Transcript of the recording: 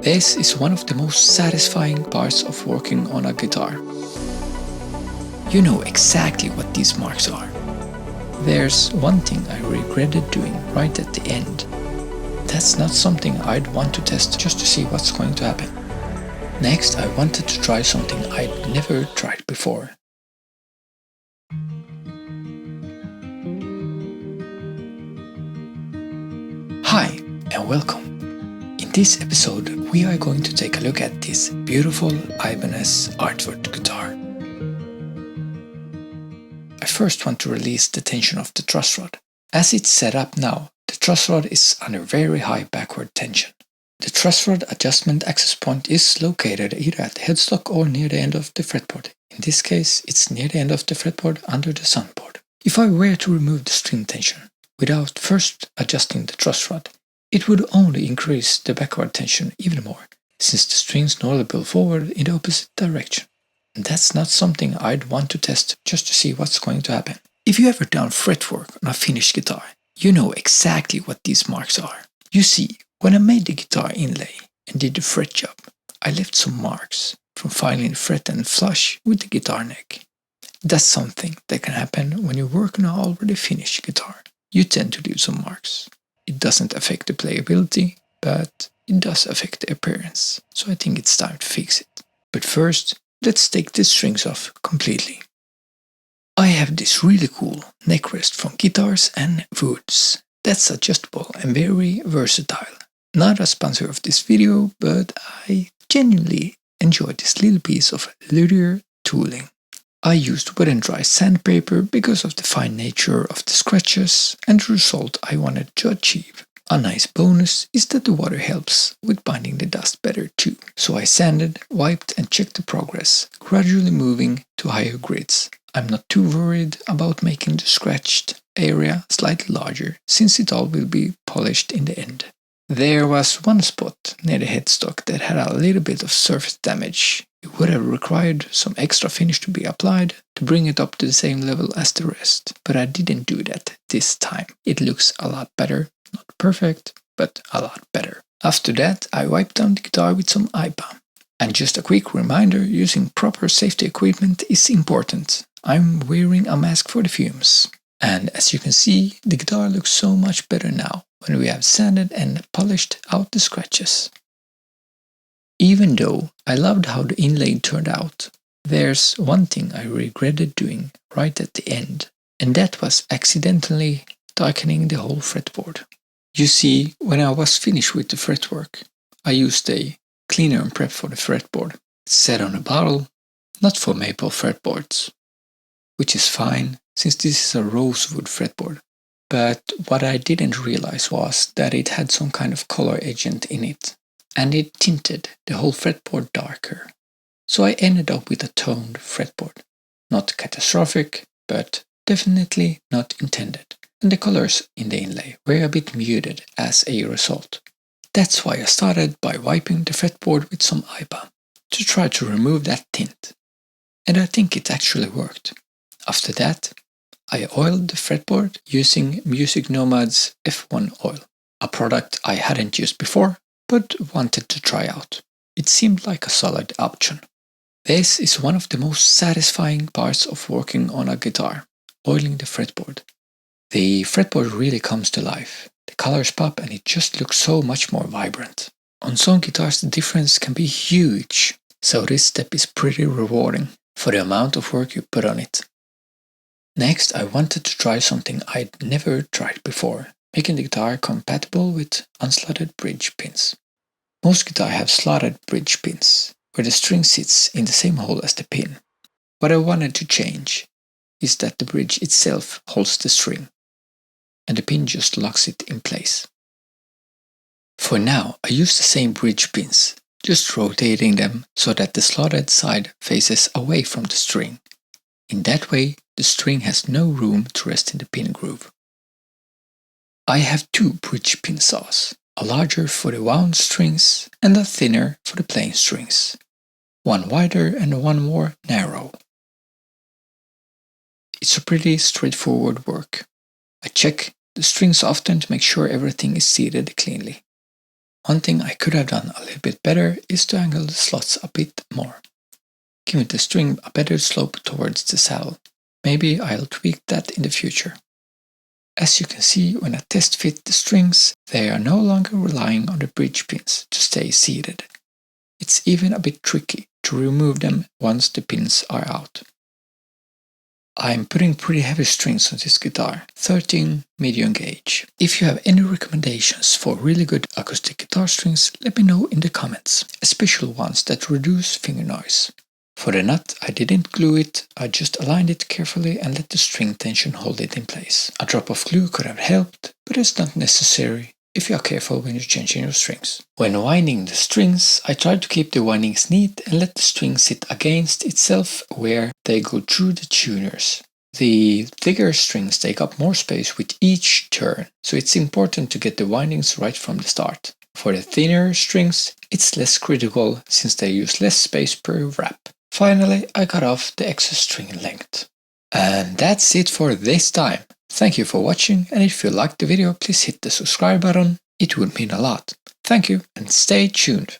This is one of the most satisfying parts of working on a guitar. You know exactly what these marks are. There's one thing I regretted doing right at the end. That's not something I'd want to test just to see what's going to happen. Next, I wanted to try something I'd never tried before. Hi, and welcome. In this episode, we are going to take a look at this beautiful Ibanez Artwood guitar. I first want to release the tension of the truss rod. As it's set up now, the truss rod is under very high backward tension. The truss rod adjustment access point is located either at the headstock or near the end of the fretboard. In this case, it's near the end of the fretboard under the soundboard. If I were to remove the string tension without first adjusting the truss rod, it would only increase the backward tension even more, since the strings normally pull forward in the opposite direction. And that's not something I'd want to test just to see what's going to happen. If you ever done fretwork on a finished guitar, you know exactly what these marks are. You see, when I made the guitar inlay and did the fret job, I left some marks from filing the fret and flush with the guitar neck. That's something that can happen when you work on an already finished guitar. You tend to leave some marks. It doesn't affect the playability, but it does affect the appearance, so I think it's time to fix it. But first, let's take the strings off completely. I have this really cool neck rest from Guitars and Woods that's adjustable and very versatile. Not a sponsor of this video, but I genuinely enjoy this little piece of leather tooling. I used wet and dry sandpaper because of the fine nature of the scratches and the result I wanted to achieve. A nice bonus is that the water helps with binding the dust better too. So I sanded, wiped and checked the progress, gradually moving to higher grids. I'm not too worried about making the scratched area slightly larger, since it all will be polished in the end. There was one spot near the headstock that had a little bit of surface damage. It would have required some extra finish to be applied to bring it up to the same level as the rest, but I didn't do that this time. It looks a lot better, not perfect, but a lot better. After that, I wiped down the guitar with some eye balm. And just a quick reminder, using proper safety equipment is important. I'm wearing a mask for the fumes. And as you can see, the guitar looks so much better now when we have sanded and polished out the scratches. Even though I loved how the inlay turned out, there's one thing I regretted doing right at the end, and that was accidentally darkening the whole fretboard. You see, when I was finished with the fretwork, I used a cleaner and prep for the fretboard. It's set on a bottle, not for maple fretboards, which is fine since this is a rosewood fretboard. But what I didn't realize was that it had some kind of color agent in it, and it tinted the whole fretboard darker. So I ended up with a toned fretboard. Not catastrophic, but definitely not intended. And the colors in the inlay were a bit muted as a result. That's why I started by wiping the fretboard with some eye balm to try to remove that tint. And I think it actually worked. After that, I oiled the fretboard using Music Nomad's F1 oil, a product I hadn't used before but wanted to try out. It seemed like a solid option. This is one of the most satisfying parts of working on a guitar, oiling the fretboard. The fretboard really comes to life. The colors pop and it just looks so much more vibrant. On some guitars the difference can be huge, so this step is pretty rewarding for the amount of work you put on it. Next, I wanted to try something I'd never tried before, making the guitar compatible with unslotted bridge pins. Most guitars have slotted bridge pins, where the string sits in the same hole as the pin. What I wanted to change is that the bridge itself holds the string, and the pin just locks it in place. For now, I use the same bridge pins, just rotating them so that the slotted side faces away from the string. In that way, the string has no room to rest in the pin groove. I have two bridge pin saws, a larger for the wound strings and a thinner for the plain strings, one wider and one more narrow. It's a pretty straightforward work. I check the strings often to make sure everything is seated cleanly. One thing I could have done a little bit better is to angle the slots a bit more, giving the string a better slope towards the saddle. Maybe I'll tweak that in the future. As you can see, when I test fit the strings, they are no longer relying on the bridge pins to stay seated. It's even a bit tricky to remove them once the pins are out. I'm putting pretty heavy strings on this guitar, 13 medium gauge. If you have any recommendations for really good acoustic guitar strings, let me know in the comments, especially ones that reduce finger noise. For the nut, I didn't glue it, I just aligned it carefully and let the string tension hold it in place. A drop of glue could have helped, but it's not necessary if you are careful when you're changing your strings. When winding the strings, I try to keep the windings neat and let the string sit against itself where they go through the tuners. The thicker strings take up more space with each turn, so it's important to get the windings right from the start. For the thinner strings, it's less critical since they use less space per wrap. Finally, I cut off the excess string length. And that's it for this time. Thank you for watching, and if you liked the video, please hit the subscribe button. It would mean a lot. Thank you, and stay tuned.